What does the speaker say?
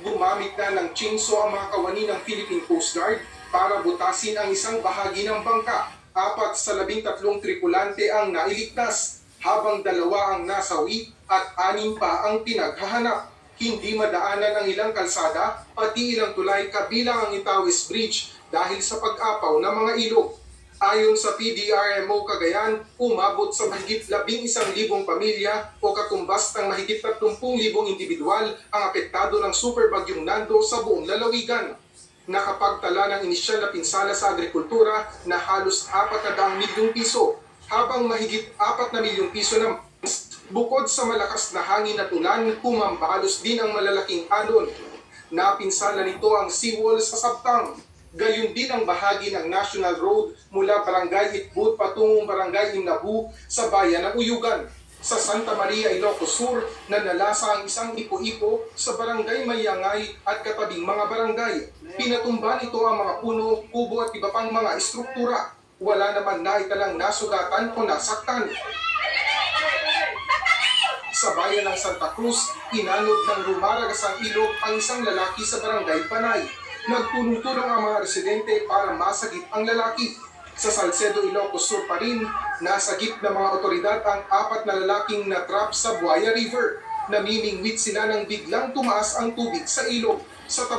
Gumamit na ng chainsaw ang mga kawani ng Philippine Coast Guard para butasin ang isang bahagi ng bangka. 4 sa 13 tripulante ang nailigtas, habang 2 ang nasawi at 6 pa ang pinaghahanap. Hindi madaanan ang ilang kalsada, pati ilang tulay kabilang ang Itawis Bridge dahil sa pag-apaw ng mga ilog. Ayon sa PDRMO Cagayan, umabot sa mahigit 11,000 pamilya o katumbas ng mahigit 30,000 individual ang apektado ng super bagyong Nando sa buong lalawigan. Nakapagtala ng inisyal na pinsala sa agrikultura na halos 400 milyong piso, habang mahigit 4 na milyong piso na bukod sa malakas na hangin at ulan, humambalos din ang malalaking alon. Napinsala nito ang seawall sa Sabtang. Gayon din ang bahagi ng National Road mula Barangay Itbud patungong Barangay Inabu sa bayan ng Uyugan. Sa Santa Maria, Ilocos Sur, nanalasa ang isang ipo-ipo sa Barangay Mayangay at katabing mga barangay. Pinatumba nito ang mga puno, kubo at iba pang mga estruktura. Wala naman naitalang nasugatan o nasaktan. Sa bayan ng Santa Cruz, inanod ng rumaragasang ilog ang isang lalaki sa Barangay Panay. Nagtulong-tulong ang mga residente para masagip ang lalaki. Sa Salcedo, Ilocos Sur pa rin, nasagip ng mga otoridad ang 4 na lalaking natrap sa Buaya River. Namimingwit sila nang biglang tumaas ang tubig sa ilog. Sa